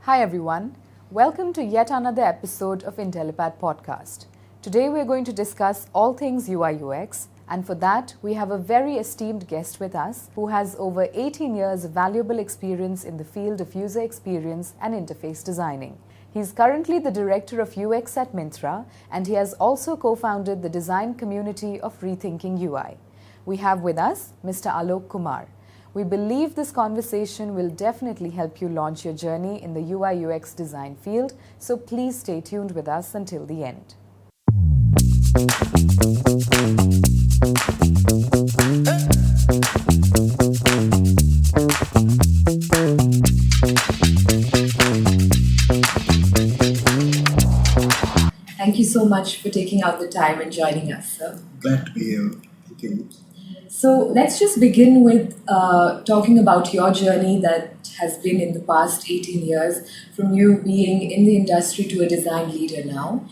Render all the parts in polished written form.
Hi everyone, welcome to yet another episode of Intellipaat podcast. Today we're going to discuss all things UI UX, and for that we have a very esteemed guest with us who has over 18 years of valuable experience in the field of user experience and interface designing. He's currently the director of UX at Myntra, and he has also co-founded the design community of Rethinking UI. We have with us Mr. Alok Kumar. We believe this conversation will definitely help you launch your journey in the UI UX design field, so please stay tuned with us until the end. Thank you so much for taking out the time and joining us, sir. Glad to be here. Thank you. So let's just begin with talking about your journey that has been in the past 18 years, from you being in the industry to a design leader now.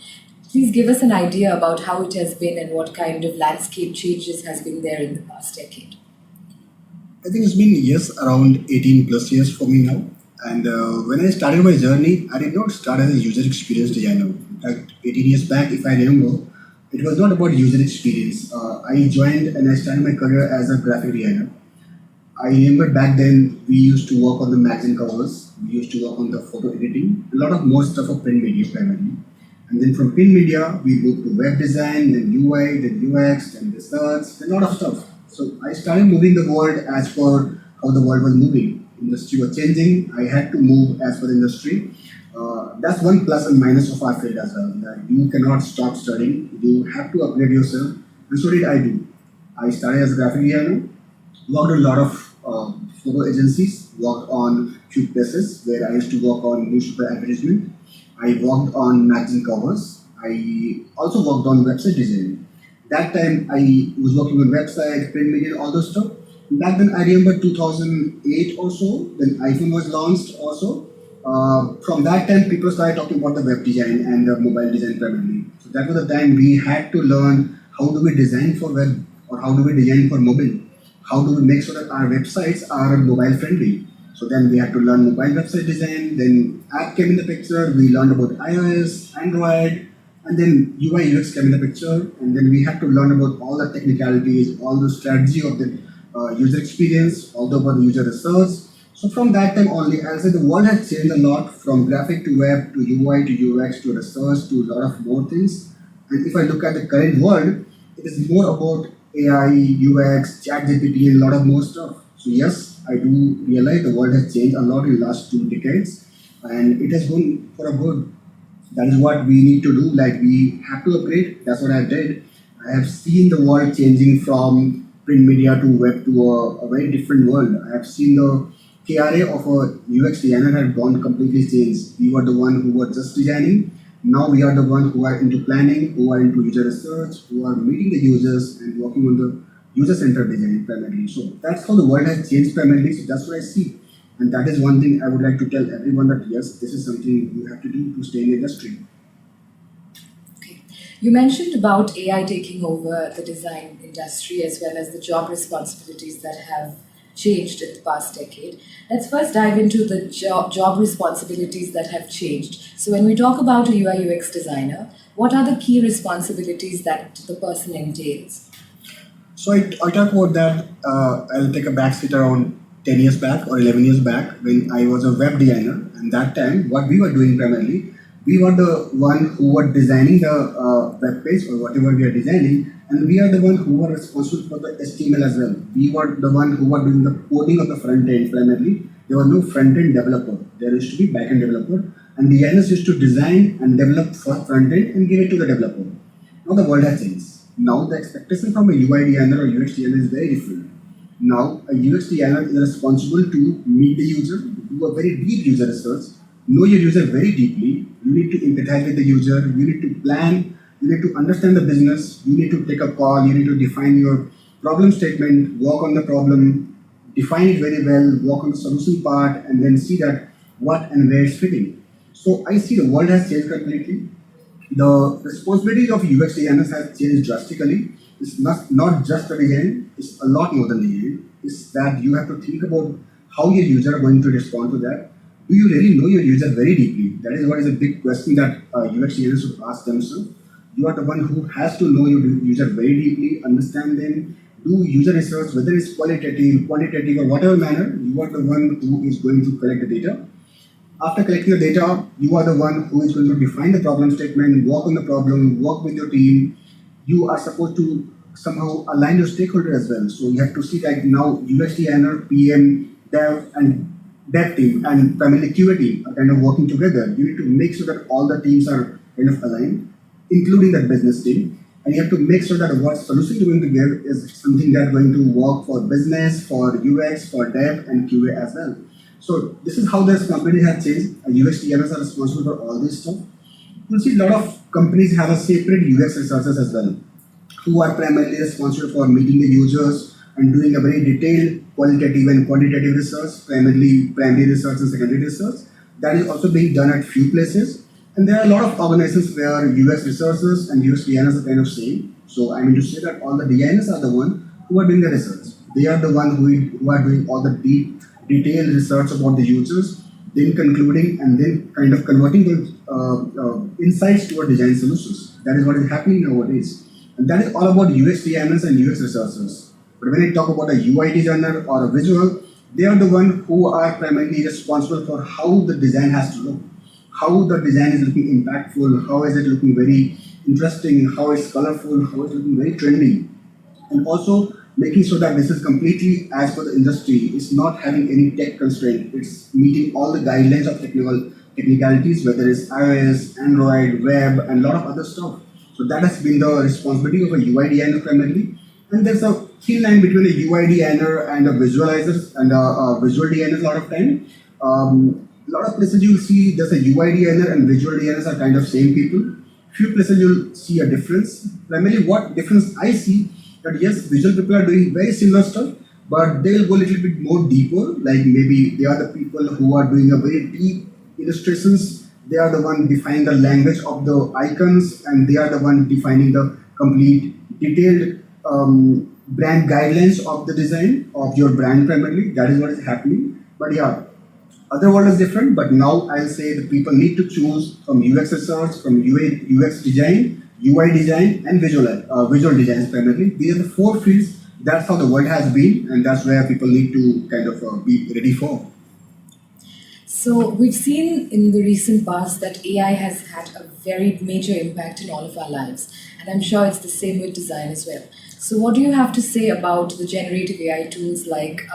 Please give us an idea about how it has been and what kind of landscape changes has been there in the past decade. I think it's been around 18 plus years for me now. And when I started my journey, I did not start as a user experience designer. In fact, 18 years back, if I remember, it was not about user experience. I joined and I started my career as a graphic designer. I remember back then we used to work on the magazine covers, we used to work on the photo editing, a lot of more stuff of print media primarily. And then from print media, we moved to web design, then UI, then UX, then research, a lot of stuff. So I started moving the world as per how the world was moving. Industry was changing, I had to move as per the industry. That's one plus and minus of our field as well. That you cannot stop studying. You have to upgrade yourself. And so did I do. I started as a graphic designer, worked on a lot of photo agencies, worked on few places where I used to work on newspaper advertisement. I worked on magazine covers. I also worked on website design. That time I was working on website, print media, all those stuff. Back then I remember 2008 or so, when iPhone was launched also. From that time, people started talking about the web design and the mobile design primarily. So that was the time we had to learn how do we design for web or how do we design for mobile. How do we make sure that our websites are mobile friendly. So then we had to learn mobile website design. Then app came in the picture. We learned about iOS, Android, and then UI UX came in the picture. And then we had to learn about all the technicalities, all the strategy of the user experience, all about the user research. So from that time only, I said the world has changed a lot from graphic to web to UI to UX to research to a lot of more things. And if I look at the current world, it is more about AI, UX, ChatGPT, and a lot of more stuff. So yes, I do realize the world has changed a lot in the last 2 decades, and it has gone for a good. That is what we need to do. Like we have to upgrade. That's what I did. I have seen the world changing from print media to web to a very different world. I have seen the KRA of a UX designer had gone completely changed. We were the one who were just designing. Now we are the one who are into planning, who are into user research, who are meeting the users and working on the user-centered design primarily. So that's how the world has changed primarily. So that's what I see. And that is one thing I would like to tell everyone that yes, this is something you have to do to stay in the industry. Okay. You mentioned about AI taking over the design industry as well as the job responsibilities that have changed in the past decade. Let's first dive into the job responsibilities that have changed. So when we talk about a UI UX designer, what are the key responsibilities that the person entails? So I talk about that. I'll take a backseat around 10 years back or 11 years back when I was a web designer. And that time, what we were doing primarily, we were the one who were designing the web page or whatever we are designing. And we are the one who were responsible for the HTML as well. We were the one who were doing the coding of the front end primarily. There was no front end developer. There used to be back end developer. And designers used to design and develop for front end and give it to the developer. Now the world has changed. Now the expectation from a UI designer or UX designer is very different. Now a UX designer is responsible to meet the user, do a very deep user research, know your user very deeply. You need to empathize with the user. You need to plan. You need to understand the business. You need to take a call. You need to define your problem statement, work on the problem, define it very well, work on the solution part, and then see that what and where it's fitting. So I see the world has changed completely. The responsibilities of UX designers has changed drastically. It's not just the design, it's a lot more than design. It's that you have to think about how your user are going to respond to that. Do you really know your user very deeply? That is what is a big question that UX designers should ask themselves. You are the one who has to know your user very deeply, understand them, do user research, whether it's qualitative, quantitative, or whatever manner. You are the one who is going to collect the data. After collecting the data, you are the one who is going to define the problem statement, work on the problem, work with your team. You are supposed to somehow align your stakeholder as well. So you have to see that now UX designer, PM, dev, and dev team, and primarily QA team are kind of working together. You need to make sure that all the teams are kind of aligned, including that business team. And you have to make sure that what solution you're going to give is something that's going to work for business, for UX, for dev, and QA as well. So this is how this company has changed. UX designers are responsible for all this stuff. You'll see a lot of companies have a separate UX researchers as well, who are primarily responsible for meeting the users and doing a very detailed qualitative and quantitative research, primarily primary research and secondary research. That is also being done at few places. And there are a lot of organizations where UX researchers and UX designers are kind of same. So I mean to say that all the designers are the one who are doing the research. They are the one who are doing all the deep, detailed research about the users, then concluding and then kind of converting those insights toward design solutions. That is what is happening nowadays. And that is all about UX designers and UX researchers. But when I talk about a UI designer or a visual, they are the one who are primarily responsible for how the design has to look, how the design is looking impactful, how is it looking very interesting, how it's colorful, how it's looking very trendy. And also making sure that this is completely as per the industry. It's not having any tech constraint. It's meeting all the guidelines of technicalities, whether it's iOS, Android, web, and a lot of other stuff. So that has been the responsibility of a UI designer primarily. And there's a thin line between a UI designer and a visualizer and a visual designer a lot of time. A lot of places you'll see there's a UI designer and visual designers are kind of same people. Few places you'll see a difference. Primarily what difference I see that yes, visual people are doing very similar stuff, but they'll go a little bit more deeper. Like maybe they are the people who are doing a very deep illustrations. They are the one defining the language of the icons, and they are the one defining the complete detailed brand guidelines of the design of your brand primarily. That is what is happening. But yeah, other world is different. But now I'll say the people need to choose from UX research, from UX design, UI design, and visual designs primarily. These are the four fields. That's how the world has been, and that's where people need to kind of be ready for. So we've seen in the recent past that AI has had a very major impact in all of our lives, and I'm sure it's the same with design as well. So what do you have to say about the generative AI tools like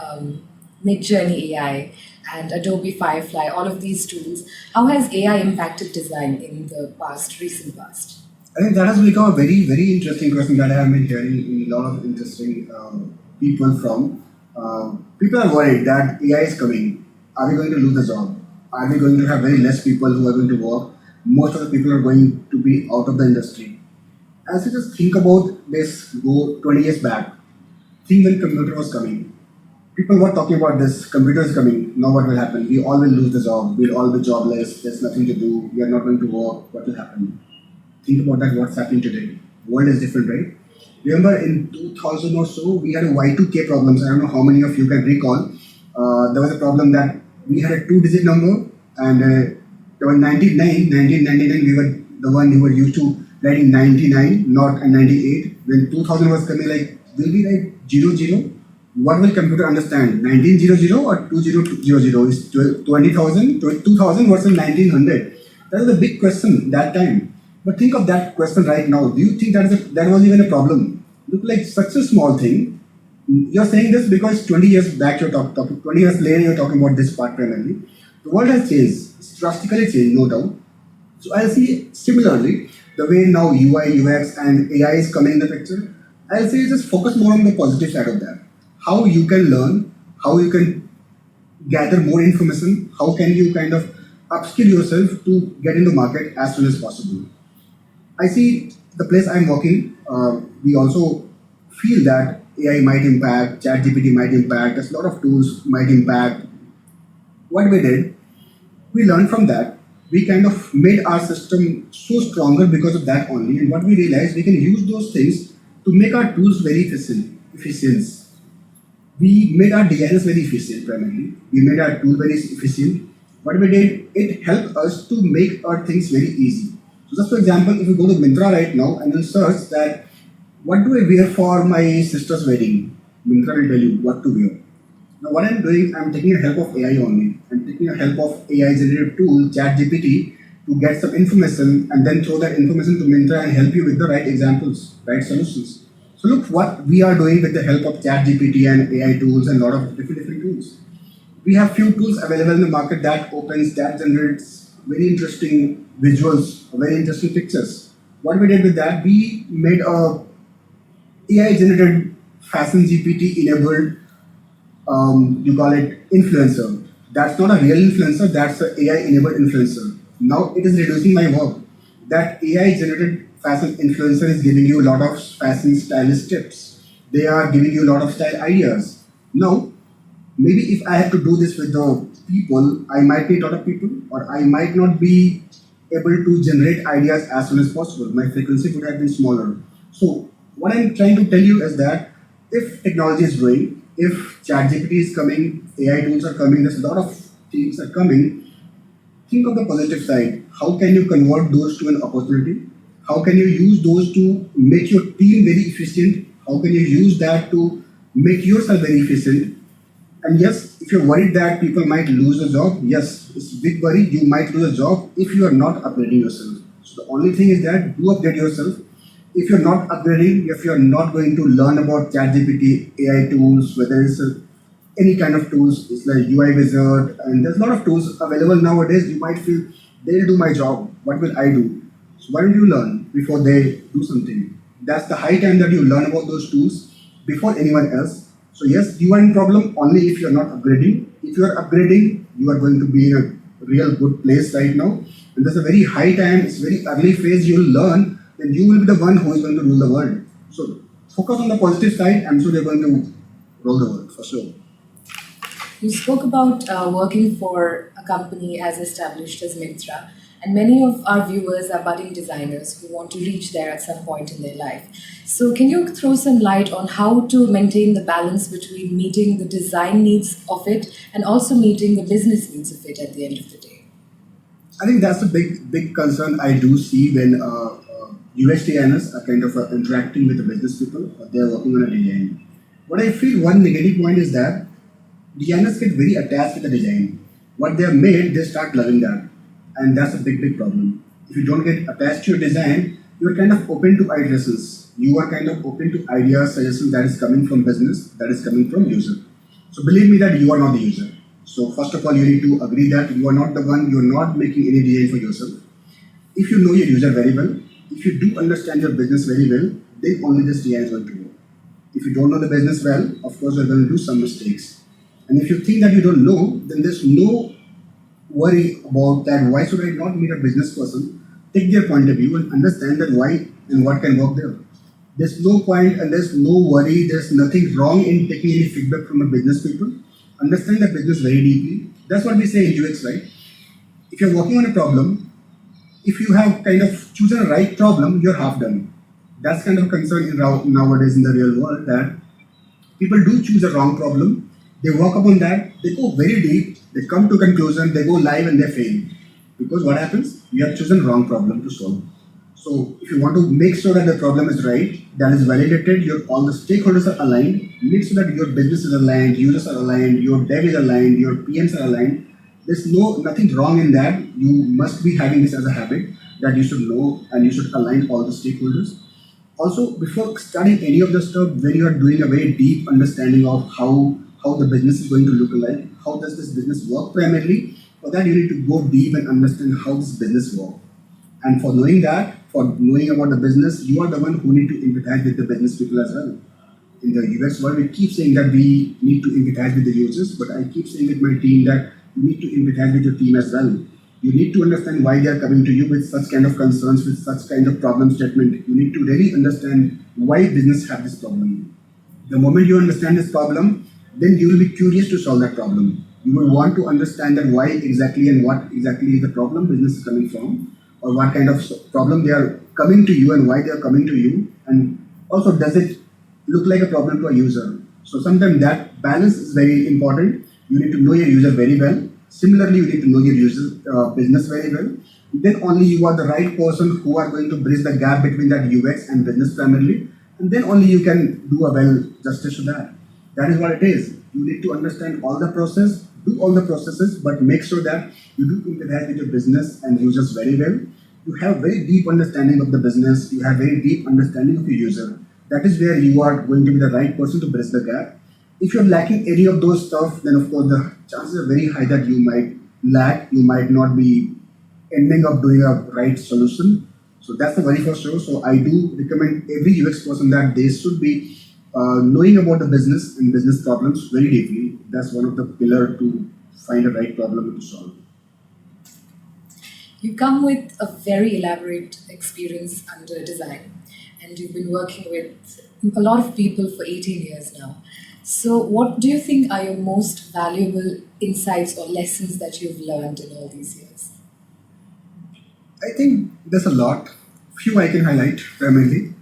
Midjourney AI and Adobe Firefly, all of these tools? How has AI impacted design in the recent past? I think that has become a very, very interesting question that I have been hearing a lot of interesting people from. People are worried that AI is coming. Are we going to lose the job? Are we going to have very less people who are going to work? Most of the people are going to be out of the industry. As you just think about this, go 20 years back, think when computer was coming. People were talking about this, computer is coming, now what will happen? We all will lose the job, we'll all be jobless, there's nothing to do, we are not going to work, what will happen? Think about that, what's happening today. The world is different, right? Remember in 2000 or so, we had a Y2K problems. I don't know how many of you can recall. There was a problem that we had a 2-digit number, and there was 1999, we were the one who were used to writing 99, not a 98. When 2000 was coming, like, will we write 00? What will computer understand? 1900 or 2000? Is 20,000, 2000 versus 1900? That was a big question that time. But think of that question right now. Do you think that was even a problem? Look like such a small thing. You're saying this because 20 years back you're talking, 20 years later you're talking about this part primarily. The world has changed, it's drastically changed, no doubt. So I'll see similarly, the way now UI, UX and AI is coming in the picture, I'll say just focus more on the positive side of that. How you can learn, how you can gather more information, how can you kind of upskill yourself to get in the market as soon as possible. I see the place I'm working, we also feel that AI might impact, ChatGPT might impact, there's a lot of tools might impact. What we did, we learned from that. We kind of made our system so stronger because of that only. And what we realized, we can use those things to make our tools very efficient. We made our designers very efficient primarily. We made our tool very efficient. What we did, it helped us to make our things very easy. So just for example, if you go to Myntra right now and you search that, what do I wear for my sister's wedding? Myntra will tell you what to wear. Now what I'm doing, I'm taking the help of AI only. I'm taking the help of AI generative tool, ChatGPT, to get some information and then throw that information to Myntra and help you with the right examples, right solutions. So look what we are doing with the help of ChatGPT and AI tools and a lot of different tools. We have few tools available in the market that generates very interesting visuals, very interesting pictures. What we did with that, we made a AI generated fashion GPT enabled, you call it influencer. That's not a real influencer, that's an AI enabled influencer. Now it is reducing my work. That AI generated fashion influencer is giving you a lot of fashion stylist tips. They are giving you a lot of style ideas. Now, maybe if I have to do this with the people, I might need a lot of people, or I might not be able to generate ideas as soon as possible. My frequency would have been smaller. So, what I'm trying to tell you is that if technology is growing, if ChatGPT is coming, AI tools are coming, there's a lot of things are coming. Think of the positive side. How can you convert those to an opportunity? How can you use those to make your team very efficient? How can you use that to make yourself very efficient? And yes, if you're worried that people might lose a job, yes, it's a big worry. You might lose a job if you are not upgrading yourself. So the only thing is that do upgrade yourself. If you're not upgrading, if you're not going to learn about ChatGPT, AI tools, whether it's any kind of tools, it's like UI wizard, and there's a lot of tools available nowadays. You might feel they'll do my job. What will I do? So why don't you learn before they do something? That's the high time that you learn about those tools before anyone else. So yes, you are in problem only if you're not upgrading. If you are upgrading, you are going to be in a real good place right now. And there's a very high time, it's very early phase, you'll learn, then you will be the one who is going to rule the world. So focus on the positive side. I'm sure you're going to rule the world for sure. You spoke about working for a company as established as Myntra, and many of our viewers are budding designers who want to reach there at some point in their life. So, can you throw some light on how to maintain the balance between meeting the design needs of it and also meeting the business needs of it at the end of the day? I think that's a big concern I do see when UX designers are kind of interacting with the business people. They're working on a design. What I feel one negative point is that designers get very attached with the design. What they have made, they start loving that. And that's a big problem. If you don't get attached to your design, you're kind of open to iterations. You are kind of open to ideas, suggestions that is coming from business, that is coming from user. So believe me that you are not the user. So first of all, you need to agree that you are not the one, you are not making any design for yourself. If you know your user very well, if you do understand your business very well, then only this design is going to work. If you don't know the business well, of course, you're going to do some mistakes. And if you think that you don't know, then there's no worry about that. Why should I not meet a business person? Take their point of view and understand that why and what can work there. There's no point and there's no worry. There's nothing wrong in taking any feedback from the business people. Understand the business very deeply. That's what we say in UX, right? If you're working on a problem, if you have kind of chosen a right problem, you're half done. That's kind of concern nowadays in the real world, that people do choose a wrong problem. They work upon that, they go very deep, they come to conclusion, they go live and they fail. Because what happens? You have chosen wrong problem to solve. So if you want to make sure that the problem is right, that is validated, all the stakeholders are aligned, make sure that your business is aligned, users are aligned, your dev is aligned, your PMs are aligned. There's nothing wrong in that. You must be having this as a habit that you should know and you should align all the stakeholders. Also, before starting any of the stuff, when you are doing a very deep understanding of how the business is going to look like, how does this business work primarily, for that you need to go deep and understand how this business works. And for knowing that, for knowing about the business, you are the one who need to empathize with the business people as well. In the US world, we keep saying that we need to empathize with the users, but I keep saying with my team that you need to empathize with your team as well. You need to understand why they are coming to you with such kind of concerns, with such kind of problem statement. You need to really understand why business have this problem. The moment you understand this problem, then you will be curious to solve that problem. You will want to understand that why exactly and what exactly is the problem business is coming from, or what kind of problem they are coming to you and why they are coming to you, and also does it look like a problem to a user. So sometimes that balance is very important. You need to know your user very well. Similarly, you need to know your user business very well. Then only you are the right person who are going to bridge the gap between that UX and business primarily. And then only you can do a well justice to that. That is what it is. You need to understand all the process, do all the processes, but make sure that you do interact with your business and users very well. You have very deep understanding of the business. You have very deep understanding of your user. That is where you are going to be the right person to bridge the gap. If you're lacking any of those stuff, then of course the chances are very high that you might lack, you might not be ending up doing a right solution. So that's the very first rule. So I do recommend every UX person that they should be knowing about the business and business problems very deeply. That's one of the pillar to find a right problem to solve. You come with a very elaborate experience under design, and you've been working with a lot of people for 18 years now. So, what do you think are your most valuable insights or lessons that you've learned in all these years? I think there's a lot. Few I can highlight primarily.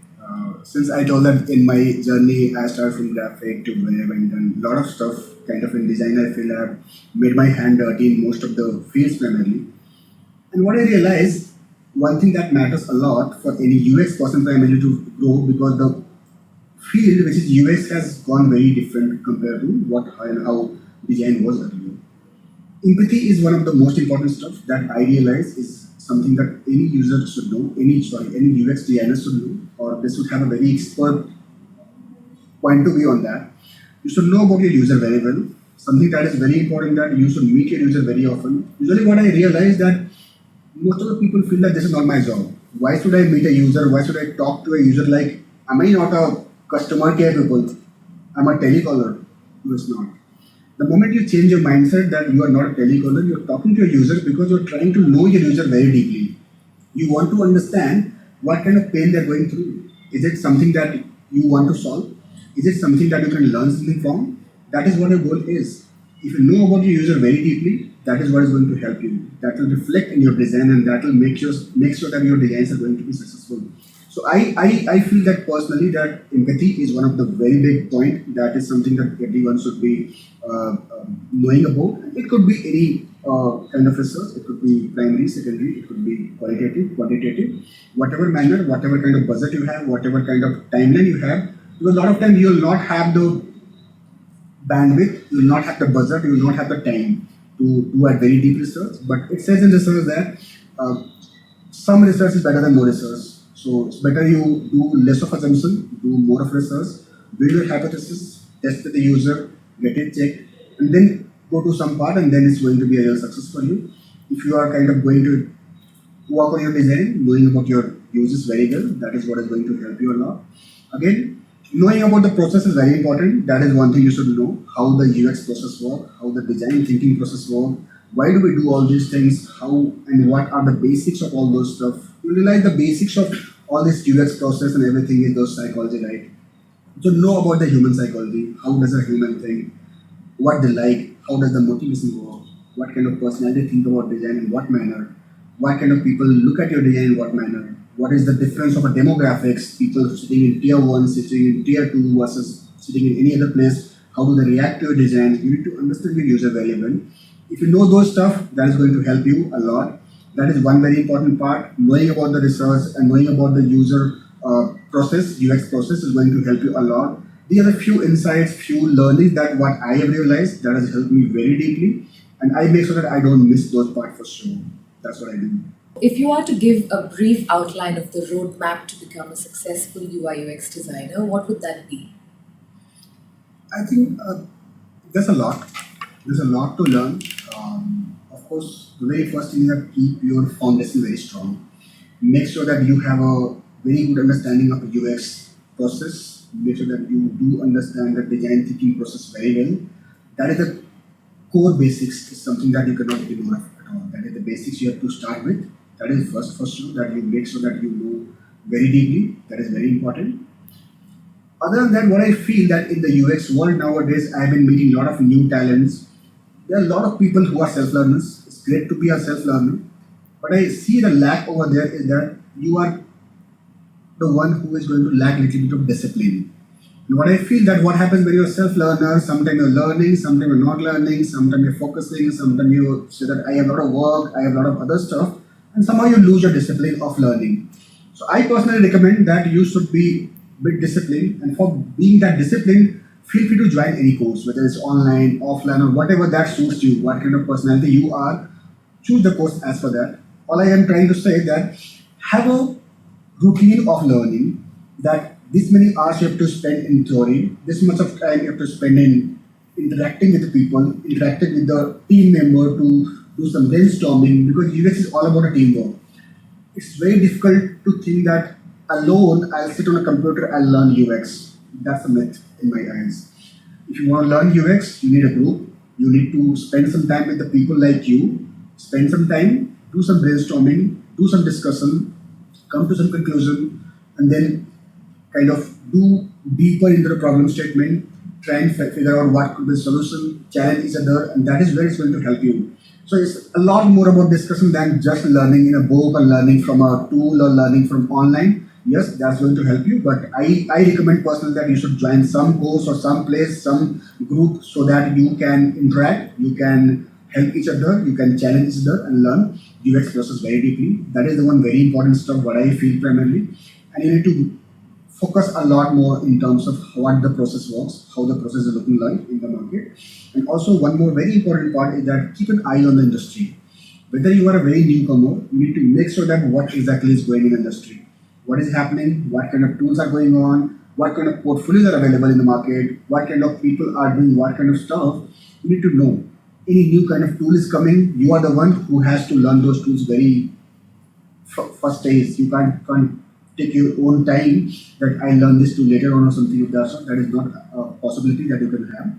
Since I told that in my journey, I started from graphic to web and done a lot of stuff kind of in design. I feel I've made my hand dirty in most of the fields primarily. And what I realized, one thing that matters a lot for any UX person primarily to grow because the field which is UX has gone very different compared to what and how design was earlier. Empathy is one of the most important stuff that I realize is something that any user should know, any UX designer should know, or they should have a very expert point of view on that. You should know about your user very well. Something that is very important that you should meet your user very often. Usually what I realize that most of the people feel that this is not my job. Why should I meet a user? Why should I talk to a user? Like, am I not a customer care people? I'm a telecaller. No, it's not. The moment you change your mindset that you are not a telecaller, you're talking to your users because you're trying to know your user very deeply. You want to understand what kind of pain they're going through. Is it something that you want to solve? Is it something that you can learn something from? That is what your goal is. If you know about your user very deeply, that is what is going to help you. That will reflect in your design and that will make sure that your designs are going to be successful. So I feel that personally that empathy is one of the very big point. That is something that everyone should be knowing about. It could be any kind of research. It could be primary, secondary. It could be qualitative, quantitative, whatever manner, whatever kind of budget you have, whatever kind of timeline you have. Because a lot of times you will not have the bandwidth, you will not have the budget, you will not have the time to do a very deep research. But it says in research that some research is better than no research. So it's better you do less of assumption, do more of research, build your hypothesis, test with the user, get it checked, and then go to some part, and then it's going to be a real success for you. If you are kind of going to work on your design, knowing about your users very well, that is what is going to help you a lot. Again, knowing about the process is very important. That is one thing you should know, how the UX process works, how the design thinking process works, why do we do all these things, how and what are the basics of all those stuff. You realize the basics of all this UX process and everything is those psychology, right? So know about the human psychology, how does a human think, what they like, how does the motivation work, what kind of personality think about design in what manner, what kind of people look at your design in what manner, what is the difference of a demographics, people sitting in tier 1, sitting in tier 2 versus sitting in any other place, how do they react to your design. You need to understand your user very well. If you know those stuff, that is going to help you a lot. That is one very important part. Knowing about the research and knowing about the user process, UX process is going to help you a lot. These are a few insights, few learnings that what I have realized that has helped me very deeply. And I make sure that I don't miss those parts for sure. That's what I do. If you are to give a brief outline of the roadmap to become a successful UI UX designer, what would that be? I think there's a lot. There's a lot to learn. Of course, the very first thing is that keep your foundation very strong. Make sure that you have a very good understanding of the UX process. Make sure that you do understand the design thinking process very well. That is the core basics. Is something that you cannot ignore at all. That is the basics you have to start with. That is first for sure. That you make sure that you know very deeply. That is very important. Other than that, what I feel that in the UX world nowadays, I've been meeting a lot of new talents. There are a lot of people who are self-learners. It's great to be a self-learner. But I see the lack over there is that you are the one who is going to lack a little bit of discipline. And what I feel that what happens when you're a self-learner, sometimes you're learning, sometimes you're not learning, sometimes you're focusing, sometimes you say that I have a lot of work, I have a lot of other stuff, and somehow you lose your discipline of learning. So I personally recommend that you should be a bit disciplined, and for being that disciplined, feel free to join any course, whether it's online, offline, or whatever that suits you, what kind of personality you are, choose the course as for that. All I am trying to say that have a routine of learning, that this many hours you have to spend in theory, this much of time you have to spend in interacting with the people, interacting with the team member to do some brainstorming, because UX is all about a teamwork. It's very difficult to think that alone I'll sit on a computer and learn UX. That's a myth in my eyes. If you want to learn UX, you need a group. You need to spend some time with the people like you, spend some time, do some brainstorming, do some discussion, come to some conclusion, and then kind of do deeper into the problem statement, try and figure out what could be the solution, challenge each other, and that is where it's going to help you. So it's a lot more about discussion than just learning in a book or learning from a tool or learning from online. Yes, that's going to help you, but I recommend personally that you should join some course or some place, some group, so that you can interact, you can help each other, you can challenge each other and learn UX process very deeply. That is the one very important stuff, what I feel primarily. And you need to focus a lot more in terms of what the process works, how the process is looking like in the market. And also one more very important part is that keep an eye on the industry. Whether you are a very newcomer, you need to make sure that what exactly is going in the industry. What is happening, what kind of tools are going on, what kind of portfolios are available in the market, what kind of people are doing what kind of stuff. You need to know. Any new kind of tool is coming, you are the one who has to learn those tools very first days. You can't take your own time that I learn this tool later on or something of that sort. That is not a possibility that you can have.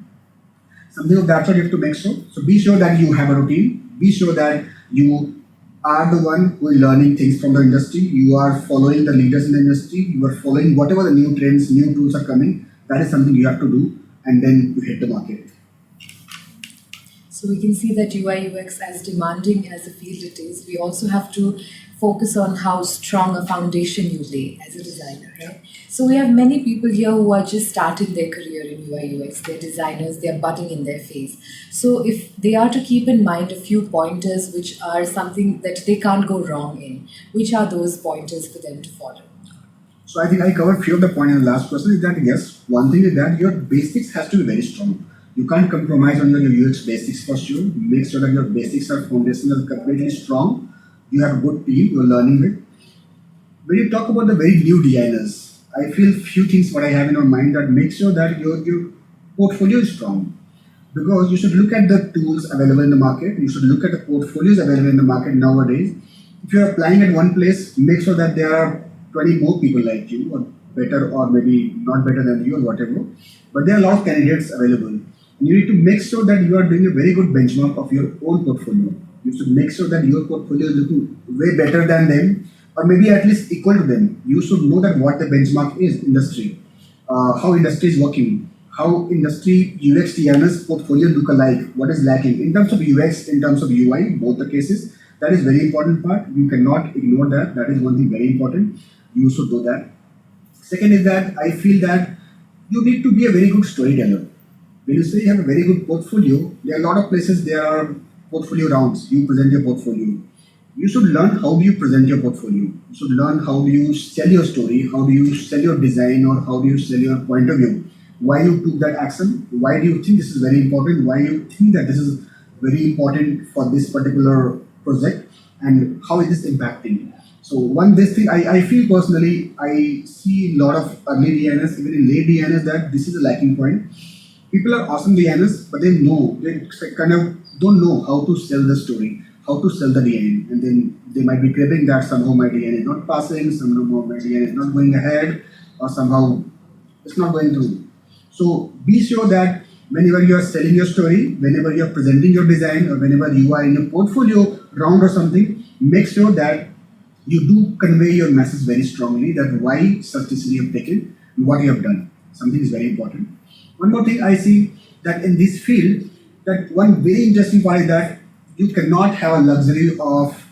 Something of that sort you have to make sure. So be sure that you have a routine. Be sure that you are the one who is learning things from the industry. You are following the leaders in the industry. You are following whatever the new trends, new tools are coming. That is something you have to do, and then you hit the market. So we can see that UI UX, as demanding as a field it is, we also have to focus on how strong a foundation you lay as a designer, right? So we have many people here who are just starting their career in UI UX. They're designers, they're budding in their phase. So if they are to keep in mind a few pointers which are something that they can't go wrong in, which are those pointers for them to follow? So I think I covered few of the points in the last question. Is that yes, one thing is that your basics has to be very strong. You can't compromise on your UX basics for sure. Make sure that your basics are foundational, completely strong. You have a good team you're learning with. When you talk about the very new designers, I feel few things what I have in my mind that make sure that your portfolio is strong. Because you should look at the tools available in the market. You should look at the portfolios available in the market nowadays. If you're applying at one place, make sure that there are 20 more people like you, or better, or maybe not better than you, or whatever. But there are a lot of candidates available. And you need to make sure that you are doing a very good benchmark of your own portfolio. You should make sure that your portfolio is looking way better than them, or maybe at least equal to them. You should know that what the benchmark is, industry, how industry is working, how industry UX designers portfolio look alike, what is lacking in terms of UX, in terms of UI, both the cases. That is very important part. You cannot ignore that. That is one thing very important. You should do that. Second is that I feel that you need to be a very good storyteller. When you say you have a very good portfolio, there are a lot of places there are portfolio rounds. You present your portfolio. You should learn how do you present your portfolio. You should learn how do you sell your story, how do you sell your design, or how do you sell your point of view. Why you took that action? Why do you think this is very important? Why you think that this is very important for this particular project, and how is this impacting? So this thing I feel personally, I see a lot of early designers, even in late designers, that this is a lacking point. People are awesome designers, but they kind of don't know how to sell the story, how to sell the design, and then they might be cribbing that somehow my design is not passing, somehow my design is not going ahead, or somehow it's not going through. So be sure that whenever you are selling your story, whenever you are presenting your design, or whenever you are in a portfolio round or something, make sure that you do convey your message very strongly, that why such decision you have taken and what you have done. Something is very important. One more thing I see that in this field, that one very interesting part is that you cannot have a luxury of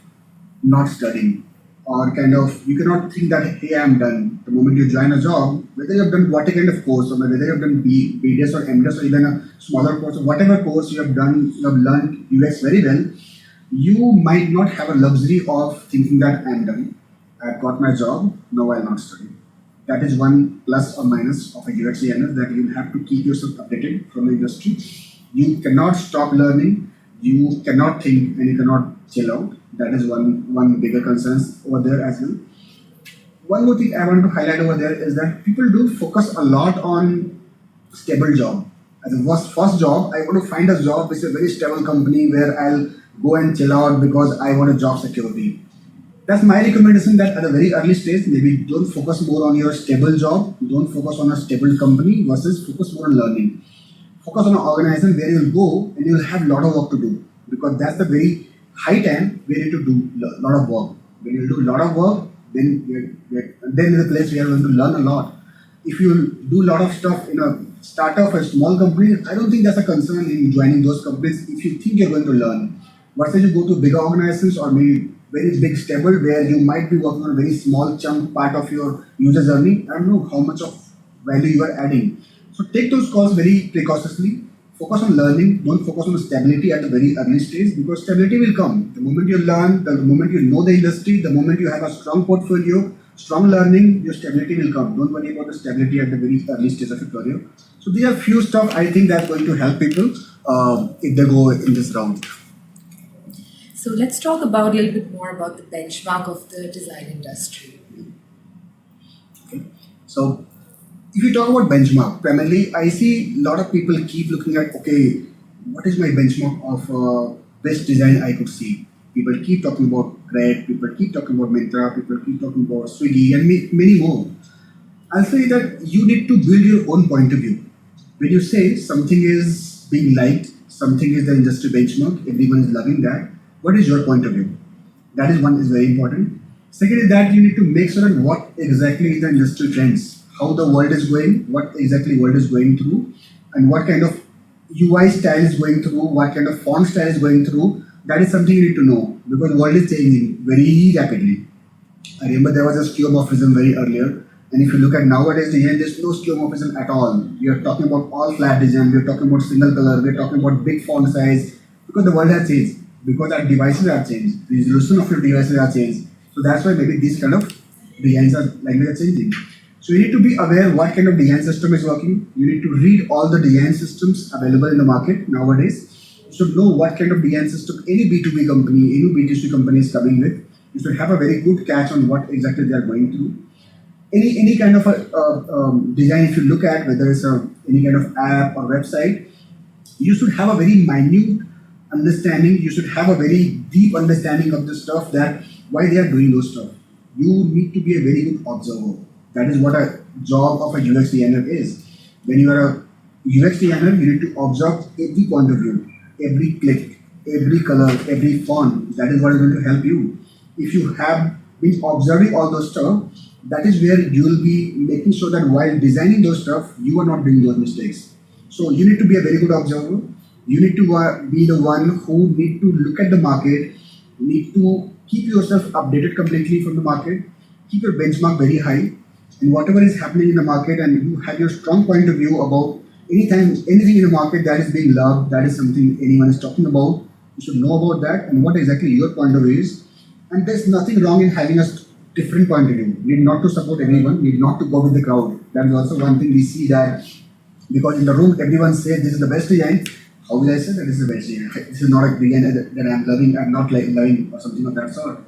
not studying. or kind of you cannot think that hey, I'm done. The moment you join a job, whether you have done what kind of course, or whether you have done BDS or MDS or even a smaller course, or whatever course you have done, you have learned UX very well, you might not have a luxury of thinking that I'm done. I've got my job, now I'll not study. That is one plus or minus of a UX designer, that you have to keep yourself updated from the industry. You cannot stop learning, you cannot think, and you cannot chill out. That is one bigger concern over there as well. One more thing I want to highlight over there is that people do focus a lot on stable job. As a first job, I want to find a job which is a very stable company where I'll go and chill out because I want a job security. That's my recommendation, that at a very early stage, maybe don't focus more on your stable job, don't focus on a stable company versus focus more on learning. Focus on an organization where you'll go and you'll have a lot of work to do, because that's the very high time where you need to do a lot of work. When you do a lot of work, then is a place where you're going to learn a lot. If you do a lot of stuff in a startup or a small company, I don't think that's a concern in joining those companies if you think you're going to learn. Versus you go to bigger organizations or maybe very big stable where you might be working on a very small chunk part of your user journey. I don't know how much of value you are adding. So take those calls very precautiously. Focus on learning. Don't focus on stability at the very early stage, because stability will come. The moment you learn, the moment you know the industry, the moment you have a strong portfolio, strong learning, your stability will come. Don't worry about the stability at the very early stage of your career. So these are few stuff I think that's going to help people if they go in this round. So let's talk about a little bit more about the benchmark of the design industry. Okay. So if you talk about benchmark, primarily I see a lot of people keep looking at, okay, what is my benchmark of best design I could see? People keep talking about Red, people keep talking about Myntra, people keep talking about Swiggy, and many more. I'll say that you need to build your own point of view. When you say something is being liked, something is the industry benchmark, everyone is loving that, what is your point of view? That is one is very important. Second is that you need to make sure that what exactly is the industry trends, how the world is going, what exactly world is going through, and what kind of UI style is going through, what kind of font style is going through. That is something you need to know, because the world is changing very rapidly. I remember there was a skeuomorphism very earlier, and if you look at nowadays design, there's no skeuomorphism at all. We are talking about all flat design, we are talking about single color, we are talking about big font size, because the world has changed, because our devices are changed, the resolution of your devices are changed. So that's why maybe these kind of designs are language are changing. So you need to be aware what kind of design system is working. You need to read all the design systems available in the market nowadays. You should know what kind of design system any B2B company, any B2C company is coming with. You should have a very good catch on what exactly they are going through. Any kind of a design, if you look at whether it's any kind of app or website, you should have a very minute understanding. You should have a very deep understanding of the stuff, that why they are doing those stuff. You need to be a very good observer. That is what a job of a UX designer is. When you are a UX designer, you need to observe every point of view, every click, every color, every font. That is what is going to help you. If you have been observing all those stuff, that is where you will be making sure that while designing those stuff, you are not doing those mistakes. So you need to be a very good observer. You need to be the one who need to look at the market, need to keep yourself updated completely from the market, keep your benchmark very high, and whatever is happening in the market, and you have your strong point of view about anything in the market that is being loved, that is something anyone is talking about, you should know about that and what exactly your point of view is. And there's nothing wrong in having a different point of view. Need not to support everyone, need not to go with the crowd. That is also one thing we see, that because in the room everyone says this is the best design. How will I say that this is the best design? This is not a design that I'm loving, I'm not like loving or something of that sort.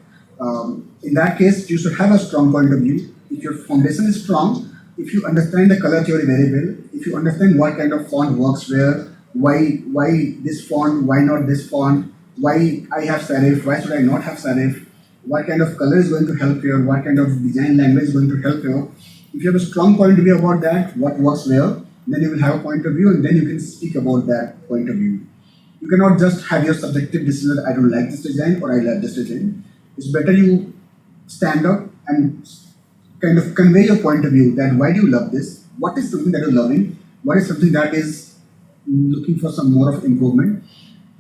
In that case, you should have a strong point of view. If your foundation is strong, if you understand the color theory very well, if you understand what kind of font works where, why this font, why not this font, why I have serif, why should I not have serif, what kind of color is going to help here, what kind of design language is going to help here. If you have a strong point of view about that, what works where, then you will have a point of view, and then you can speak about that point of view. You cannot just have your subjective decision that I don't like this design or I like this design. It's better you stand up and kind of convey your point of view, that why do you love this? What is something that you're loving? What is something that is looking for some more of improvement?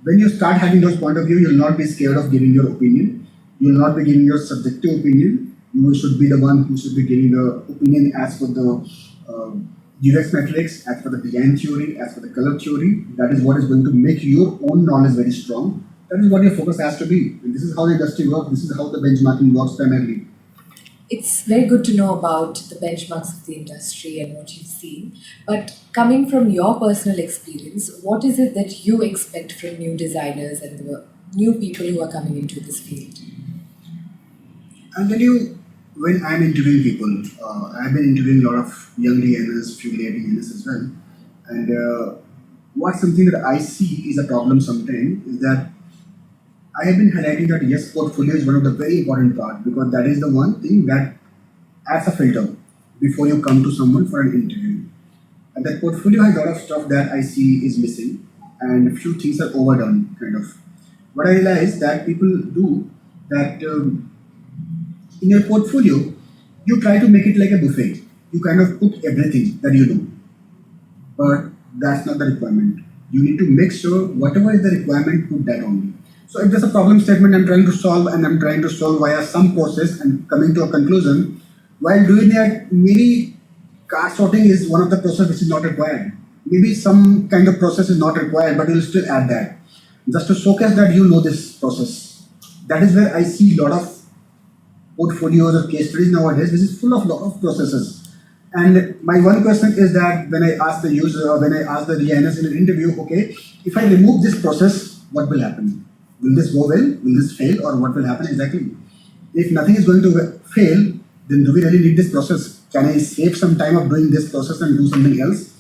When you start having those point of view, you'll not be scared of giving your opinion. You will not be giving your subjective opinion. You should be the one who should be giving the opinion as per the uh, UX metrics, as per the design theory, as per the color theory. That is what is going to make your own knowledge very strong. That is what your focus has to be. And this is how the industry works. This is how the benchmarking works primarily. It's very good to know about the benchmarks of the industry and what you've seen. But coming from your personal experience, what is it that you expect from new designers and the new people who are coming into this field? I'll tell you, when I'm interviewing people, I've been interviewing a lot of young designers, few late designers as well. And what's something that I see is a problem sometimes is that I have been highlighting that yes, portfolio is one of the very important part because that is the one thing that adds a filter before you come to someone for an interview. And that portfolio has a lot of stuff that I see is missing and a few things are overdone kind of. What I realize that people do that in your portfolio, you try to make it like a buffet. You kind of put everything that you do, but that's not the requirement. You need to make sure whatever is the requirement, put that only. So if there's a problem statement I'm trying to solve and I'm trying to solve via some process and coming to a conclusion, while doing that, maybe card sorting is one of the process which is not required. Maybe some kind of process is not required, but you'll still add that. Just to showcase that you know this process. That is where I see a lot of portfolios or case studies nowadays, which is full of lot of processes. And my one question is that when I ask the user or when I ask the designers in an interview, okay, if I remove this process, what will happen? Will this go well? Will this fail? Or what will happen exactly? If nothing is going to fail, then do we really need this process? Can I save some time of doing this process and do something else?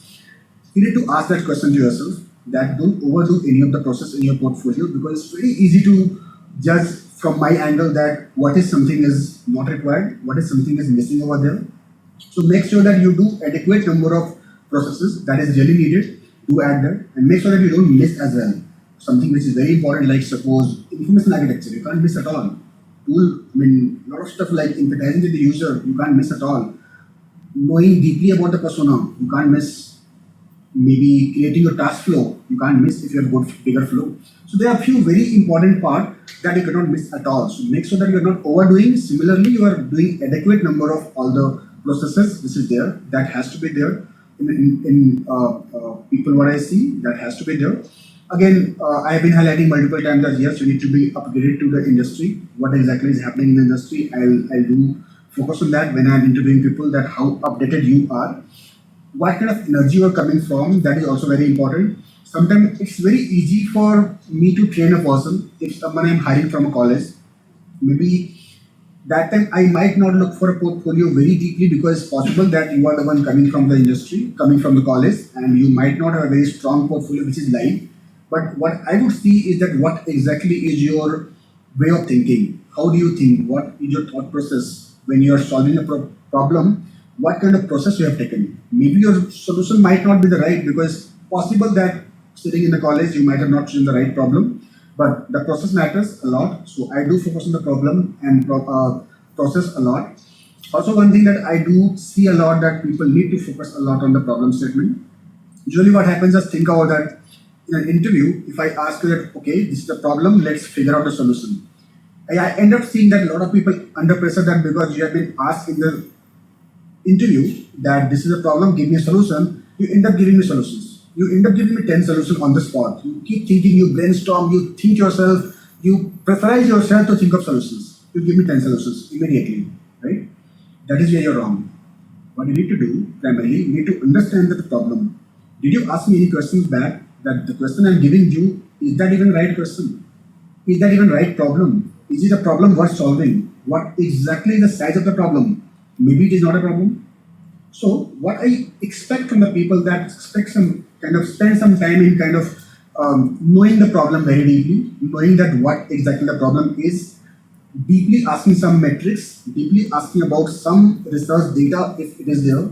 You need to ask that question to yourself that don't overdo any of the process in your portfolio because it's very easy to judge from my angle that what is something is not required, what is something is missing over there. So make sure that you do adequate number of processes that is really needed, do add that and make sure that you don't miss as well. Something which is very important like suppose information architecture, you can't miss at all. Tool, I mean, a lot of stuff like empathizing with the user, you can't miss at all. Knowing deeply about the persona, you can't miss. Maybe creating your task flow, you can't miss if you have got bigger flow. So there are a few very important parts that you cannot miss at all. So make sure that you are not overdoing. Similarly, you are doing adequate number of all the processes. This is there. That has to be there. In people, what I see, that has to be there. Again, I have been highlighting multiple times that yes, you need to be upgraded to the industry. What exactly is happening in the industry, I'll do focus on that when I'm interviewing people that how updated you are. What kind of energy you are coming from, that is also very important. Sometimes it's very easy for me to train a person. If someone I'm hiring from a college, maybe that time I might not look for a portfolio very deeply because it's possible that you are the one coming from the industry, coming from the college, and you might not have a very strong portfolio which is live. But what I would see is that what exactly is your way of thinking? How do you think? What is your thought process when you are solving a problem? What kind of process you have taken? Maybe your solution might not be the right because possible that sitting in the college you might have not chosen the right problem, but the process matters a lot. So I do focus on the problem and process a lot. Also, one thing that I do see a lot that people need to focus a lot on the problem statement. Usually, what happens is think about that in an interview. If I ask you that okay, this is the problem, let's figure out the solution. I end up seeing that a lot of people under pressure that because you have been asked in the interview that this is a problem, give me a solution, you end up giving me solutions. You end up giving me 10 solutions on the spot. You keep thinking, you brainstorm, you think yourself, you pressurize yourself to think of solutions. You give me 10 solutions immediately, right? That is where you're wrong. What you need to do, primarily, you need to understand the problem. Did you ask me any questions back that the question I'm giving you, is that even right question? Is that even right problem? Is it a problem worth solving? What exactly is the size of the problem? Maybe it is not a problem. So what I expect from the people that expect some kind of spend some time in kind of knowing the problem very deeply, knowing that what exactly the problem is, deeply asking some metrics, deeply asking about some research data if it is there.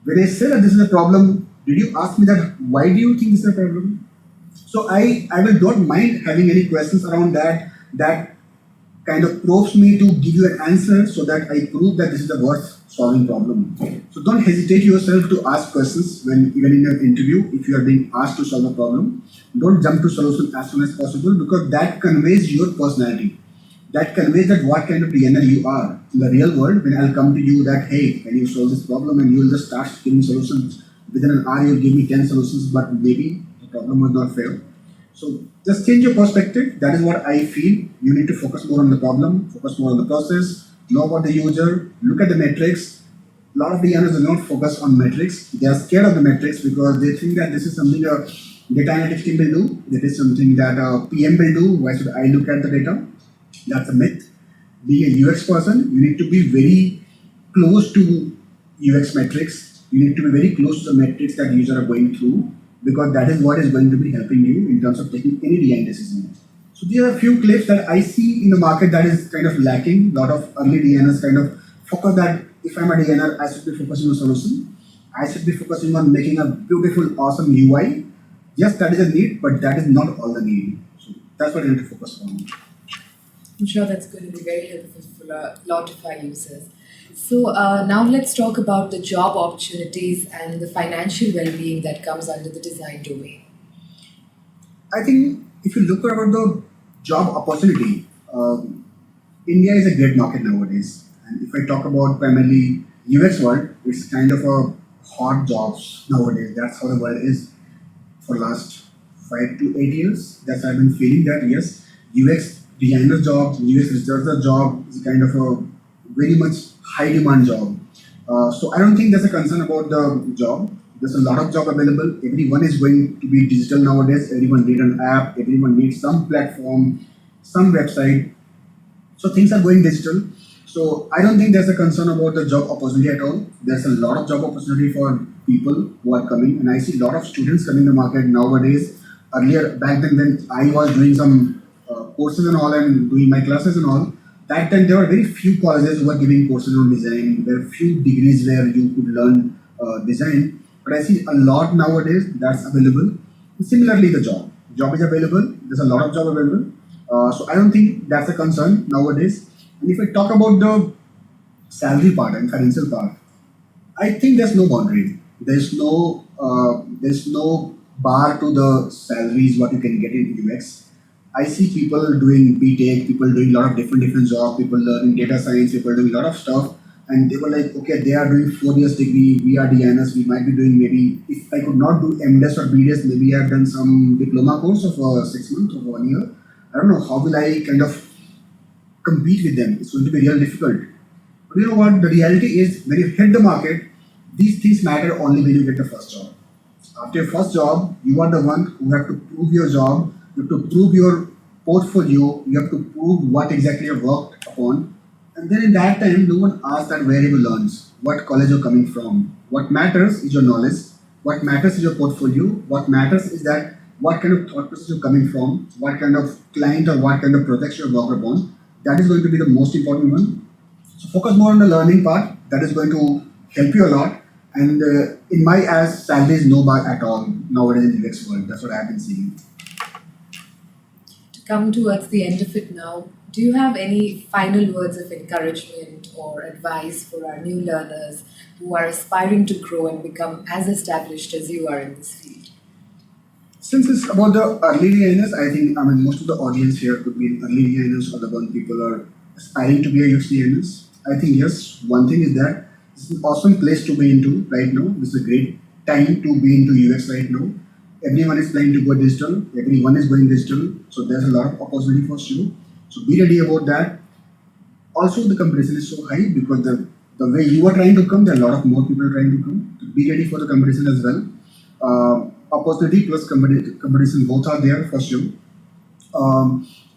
When I say that this is a problem, did you ask me that why do you think this is a problem? So I will don't mind having any questions around that kind of probes me to give you an answer so that I prove that this is a worth solving problem. So don't hesitate yourself to ask questions when even in an interview if you are being asked to solve a problem. Don't jump to solution as soon as possible because that conveys your personality. that conveys that what kind of designer you are. In the real world, when I'll come to you that, hey, can you solve this problem? And you'll just start giving solutions. Within an hour, you'll give me 10 solutions, but maybe the problem was not fair. So just change your perspective. That is what I feel. You need to focus more on the problem, focus more on the process, know about the user, look at the metrics. A lot of designers do not focus on metrics. They are scared of the metrics because they think that this is something a data analytics team will do. That is something that a PM will do. Why should I look at the data? That's a myth. Being a UX person, you need to be very close to UX metrics. You need to be very close to the metrics that users are going through because that is what is going to be helping you in terms of taking any design decision. So there are a few clips that I see in the market that is kind of lacking. A lot of early designers kind of focus that if I'm a designer, I should be focusing on solution. I should be focusing on making a beautiful, awesome UI. Yes, that is a need, but that is not all the need. So that's what I need to focus on. I'm sure that's going to be very helpful for a lot of our users. So now let's talk about the job opportunities and the financial well-being that comes under the design domain. I think if you look at the job opportunity, India is a great market nowadays. And if I talk about primarily UX world, it's kind of a hot jobs nowadays. That's how the world is for last 5 to 8 years. That's I've been feeling that yes, UX designer job, UX researcher job is kind of a very much high demand job. So I don't think there's a concern about the job. There's a lot of job available. Everyone is going to be digital nowadays. Everyone needs an app. Everyone needs some platform, some website. So things are going digital. So I don't think there's a concern about the job opportunity at all. There's a lot of job opportunity for people who are coming, and I see a lot of students coming to the market nowadays. Earlier, back then when I was doing some courses and all and doing my classes and all, that time there were very few colleges who were giving courses on design. There were few degrees where you could learn design. But I see a lot nowadays that's available. Similarly, the job is available. There's a lot of job available. So I don't think that's a concern nowadays. And if I talk about the salary part and financial part, I think there's no boundary. There's no bar to the salaries what you can get in UX. I see people doing BTech, people doing a lot of different jobs, people learning data science, people doing a lot of stuff, and they were like, okay, they are doing 4 years degree, we are designers, we might be doing maybe, if I could not do MDes or BDes, maybe I've done some diploma course of 6 months or 1 year. I don't know, how will I kind of compete with them? It's going to be real difficult. But you know what, the reality is, when you hit the market, these things matter only when you get the first job. After your first job, you are the one who have to prove your job, you have to prove your portfolio, you have to prove what exactly you worked upon. And then in that time, no one asks that where you learned, what college you're coming from. What matters is your knowledge, what matters is your portfolio, what matters is that what kind of thought process you're coming from, what kind of client or what kind of projects you worked upon. That is going to be the most important one. So focus more on the learning part. That is going to help you a lot. And in my eyes, salary is no bar at all nowadays in the UX world. That's what I've been seeing. To come towards the end of it now, do you have any final words of encouragement or advice for our new learners who are aspiring to grow and become as established as you are in this field? Since it's about the early designers, I think most of the audience here could be early designers or the one people are aspiring to be a UX designers. I think yes, one thing is that it's an awesome place to be into right now. This is a great time to be into UX right now. Everyone is planning to go digital. Everyone is going digital. So there's a lot of opportunity for you. So be ready about that. Also, the competition is so high because the way you are trying to come, there are a lot of more people trying to come. So be ready for the competition as well. Opportunity plus competition both are there for sure.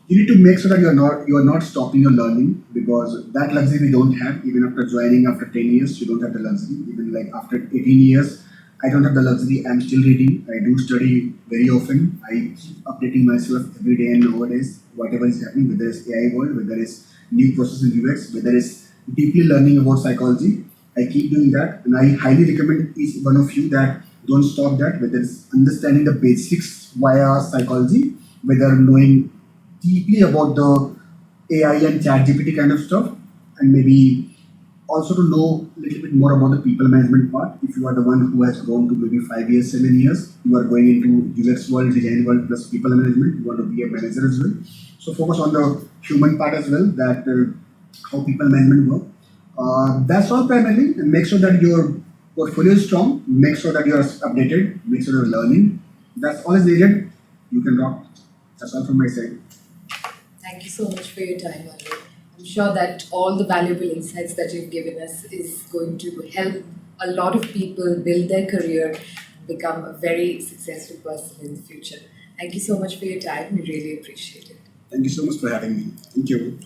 You need to make sure that you are not stopping your learning because that luxury we don't have. Even after joining after 10 years, you don't have the luxury. Even like after 18 years, I don't have the luxury. I'm still reading. I do study very often. I keep updating myself every day and nowadays, whatever is happening, whether it's AI world, whether it's new process in UX, whether it's deeply learning about psychology. I keep doing that, and I highly recommend each one of you that don't stop that, whether it's understanding the basics via psychology, whether knowing deeply about the AI and chat GPT kind of stuff, and maybe also to know a little bit more about the people management part. If you are the one who has grown to maybe 5 years, 7 years, you are going into UX world, design world plus people management, you want to be a manager as well. So focus on the human part as well, that how people management work. That's all primarily. And make sure that your portfolio is strong. Make sure that you are updated. Make sure you're learning. That's all is needed. You can rock. That's all from my side. Thank you so much for your time, Alok. I'm sure that all the valuable insights that you've given us is going to help a lot of people build their career, become a very successful person in the future. Thank you so much for your time. We really appreciate it. Thank you so much for having me. Thank you.